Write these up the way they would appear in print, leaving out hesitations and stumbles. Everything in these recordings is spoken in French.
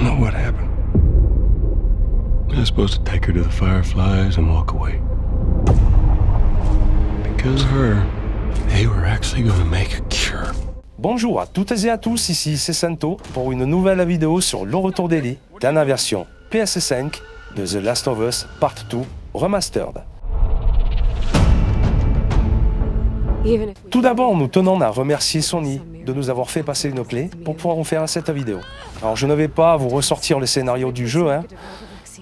don't know what happened. I was supposed to take her to the Fireflies and walk away. Because of her, they were actually going to make a cure. Bonjour à toutes et à tous, ici c'est Santo pour une nouvelle vidéo sur le retour d'Ellie dans la version PS5 de The Last of Us Part 2 Remastered. Tout d'abord, nous tenons à remercier Sony de nous avoir fait passer une clé pour pouvoir vous faire cette vidéo. Alors je ne vais pas vous ressortir le scénario du jeu, hein.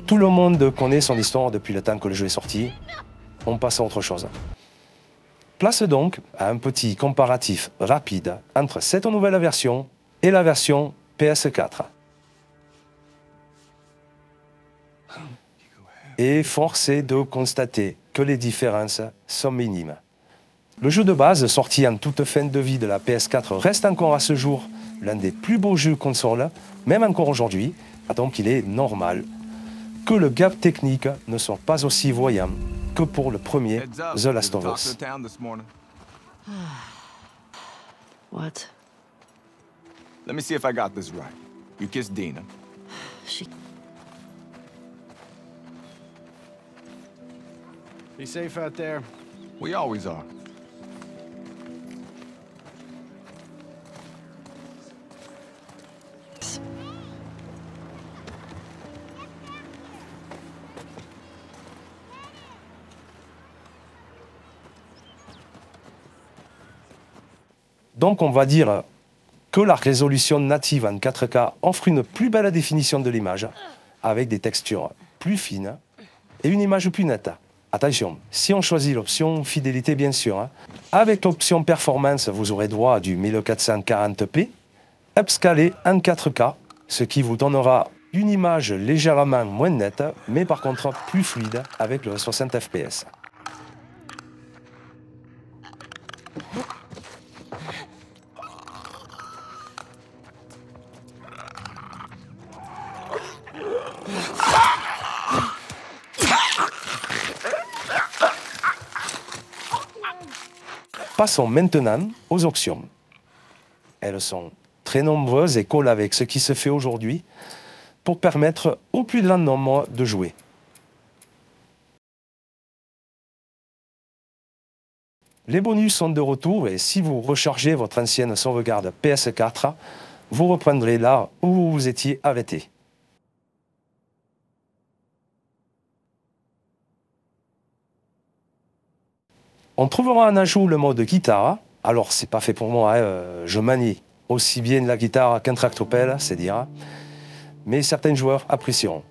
Tout le monde connaît son histoire depuis le temps que le jeu est sorti. On passe à autre chose. Place donc à un petit comparatif rapide entre cette nouvelle version et la version PS4. Et force est de constater que les différences sont minimes. Le jeu de base, sorti en toute fin de vie de la PS4, reste encore à ce jour l'un des plus beaux jeux console, même encore aujourd'hui, donc il est normal que le gap technique ne soit pas aussi voyant que pour le premier The Last of Us. What? Let me see if I got this right. You kissed Dina. Be safe out there. We always are. Donc on va dire que la résolution native en 4K offre une plus belle définition de l'image, avec des textures plus fines et une image plus nette. Attention, si on choisit l'option fidélité bien sûr, avec l'option performance vous aurez droit à du 1440p, upscalé en 4K, ce qui vous donnera une image légèrement moins nette, mais par contre plus fluide avec le 60 fps. Passons maintenant aux options. Elles sont très nombreuses et collent avec ce qui se fait aujourd'hui pour permettre au plus grand nombre de jouer. Les bonus sont de retour et si vous rechargez votre ancienne sauvegarde PS4, vous reprendrez là où vous vous étiez arrêté. On trouvera en ajout le mode guitare. Alors, c'est pas fait pour moi, hein. Je manie aussi bien la guitare qu'un tractopelle, c'est dire. Mais certains joueurs apprécieront.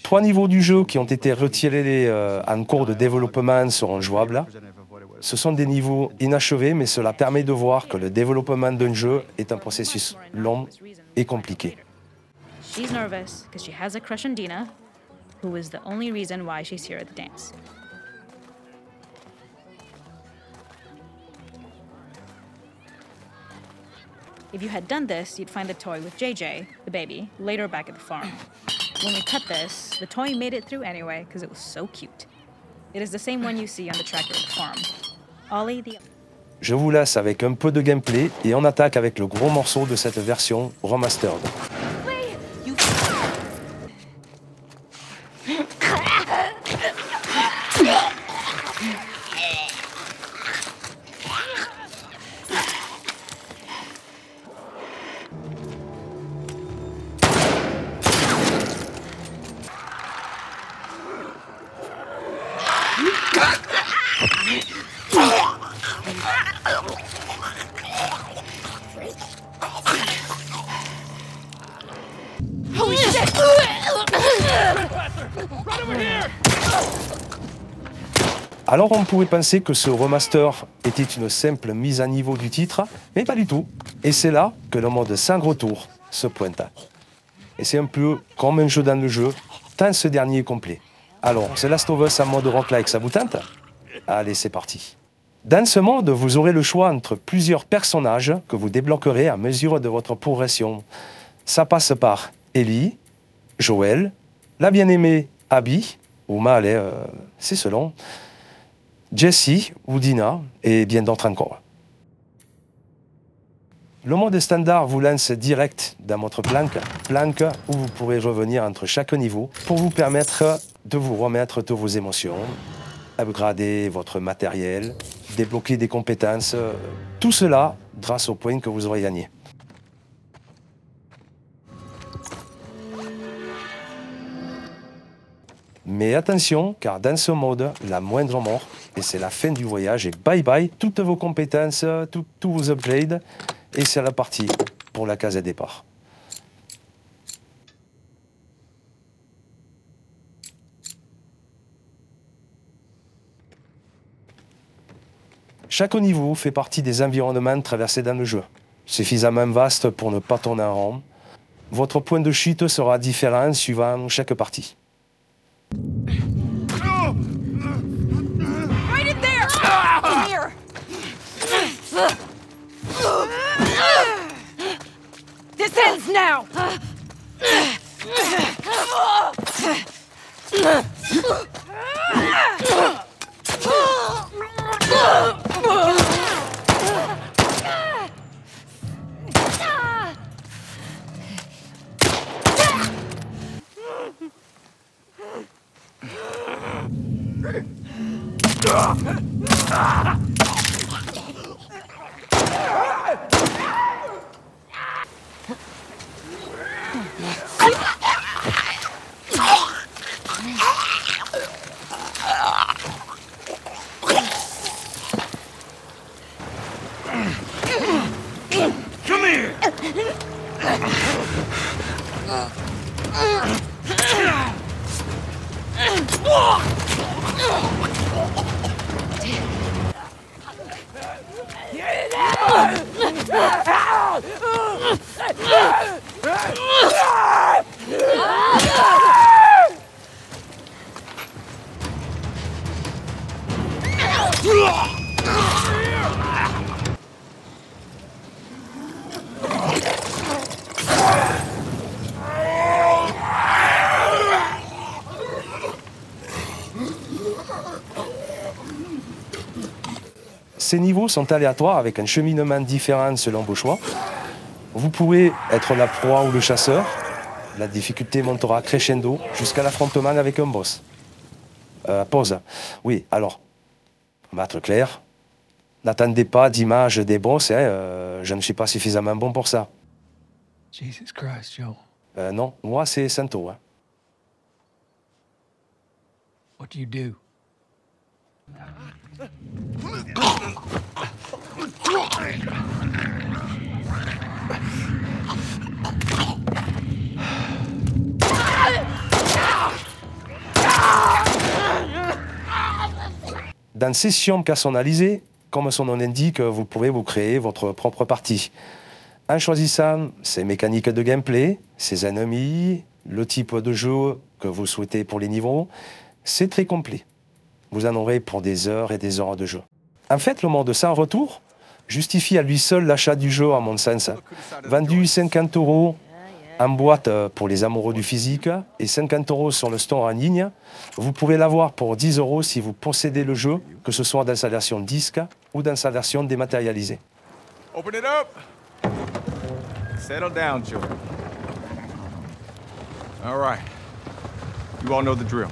Trois niveaux du jeu qui ont été retirés en cours de développement seront jouables. Ce sont des niveaux inachevés, mais cela permet de voir que le développement d'un jeu est un processus long et compliqué. She's nervous because she has a crush on Dina, who is the only reason why she's here at the dance. If you had done this, you'd find the toy with JJ, the baby, later back at the farm. When we cut this, the toy made it through anyway because it was so cute. It is the same one you see on the tractor at the farm. Ollie, the... Je vous laisse avec un peu de gameplay et on attaque avec le gros morceau de cette version remastered. Holy shit! Alors on pourrait penser que ce remaster était une simple mise à niveau du titre, mais pas du tout. Et c'est là que le mode sans retour se pointe. Et c'est un peu comme un jeu dans le jeu, tant ce dernier est complet. Alors, The Last of Us en mode roguelike, ça vous tente? Allez, c'est parti. Dans ce mode, vous aurez le choix entre plusieurs personnages que vous débloquerez à mesure de votre progression. Ça passe par Ellie, Joel, la bien-aimée Abby, ou Mal, c'est selon, Jessie ou Dina, et bien d'autres encore. Le mode standard vous lance direct dans votre planque où vous pourrez revenir entre chaque niveau pour vous permettre de vous remettre de vos émotions, upgrader votre matériel, débloquer des compétences, tout cela grâce aux points que vous aurez gagnés. Mais attention, car dans ce mode, la moindre mort, et c'est la fin du voyage, et bye bye, toutes vos compétences, tous vos upgrades, et c'est la partie pour la case de départ. Chaque niveau fait partie des environnements traversés dans le jeu, suffisamment vaste pour ne pas tourner en rond. Votre point de chute sera différent suivant chaque partie. Right in there! Come here! This ends now! Ces niveaux sont aléatoires avec un cheminement différent selon vos choix. Vous pouvez être la proie ou le chasseur. La difficulté montera crescendo jusqu'à l'affrontement avec un boss. Pause. Oui, alors, on va être clair. N'attendez pas d'image des boss, je ne suis pas suffisamment bon pour ça. Jesus Christ, Joe. Non, moi c'est Santo. What do you do? Dans Session personnalisée, comme son nom l'indique, vous pourrez vous créer votre propre partie. En choisissant ses mécaniques de gameplay, ses ennemis, le type de jeu que vous souhaitez pour les niveaux, c'est très complet. Vous en aurez pour des heures et des heures de jeu. En fait, le mode sans retour justifie à lui seul l'achat du jeu, à mon sens. Vendu 50 € en boîte pour les amoureux du physique et 50 € sur le store en ligne, vous pouvez l'avoir pour 10 € si vous possédez le jeu, que ce soit dans sa version disque ou dans sa version dématérialisée. Open it up. Settle down, children. All right. You all know the drill.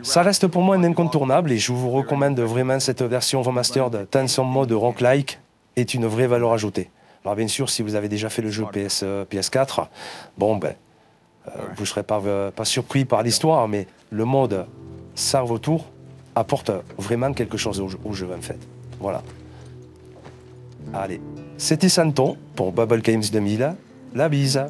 Ça reste pour moi un incontournable et je vous recommande vraiment cette version remastered, tant son mode roguelike est une vraie valeur ajoutée. Alors bien sûr, si vous avez déjà fait le jeu PS4, bon ben, vous ne serez pas surpris par l'histoire, mais le mode sans retour apporte vraiment quelque chose au jeu en fait. Voilà. Allez, c'était Santon pour Bubble Games 2000, la bise.